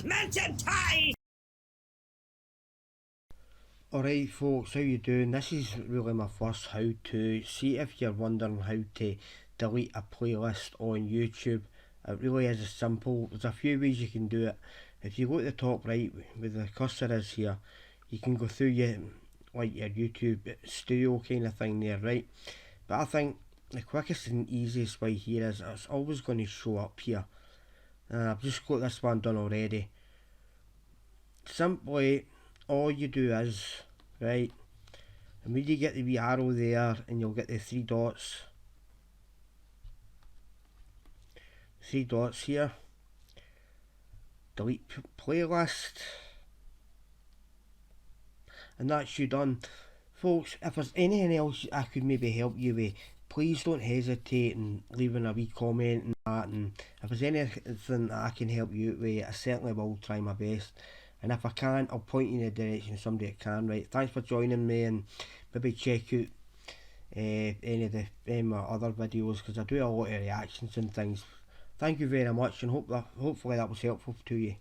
Mountain tie! Alright folks, how you doing? This is really my first how to. See if you're wondering how to delete a playlist on YouTube. It really is simple. There's a few ways you can do it. If you go to the top right where the cursor is here, you can go through your YouTube studio kind of thing there, right? But I think the quickest and easiest way here is it's always going to show up here. I've just got this one done already. Simply all you do is, right, and when you get the wee arrow there and you'll get the three dots here, delete playlist, and that's you done. Folks, if there's anything else I could maybe help you with, please don't hesitate in leaving a wee comment and that, and if there's anything that I can help you with, I certainly will try my best. And if I can't, I'll point you in the direction of somebody that can. Right, thanks for joining me, and maybe check out any of the my other videos, because I do a lot of reactions and things. Thank you very much, and hopefully that was helpful to you.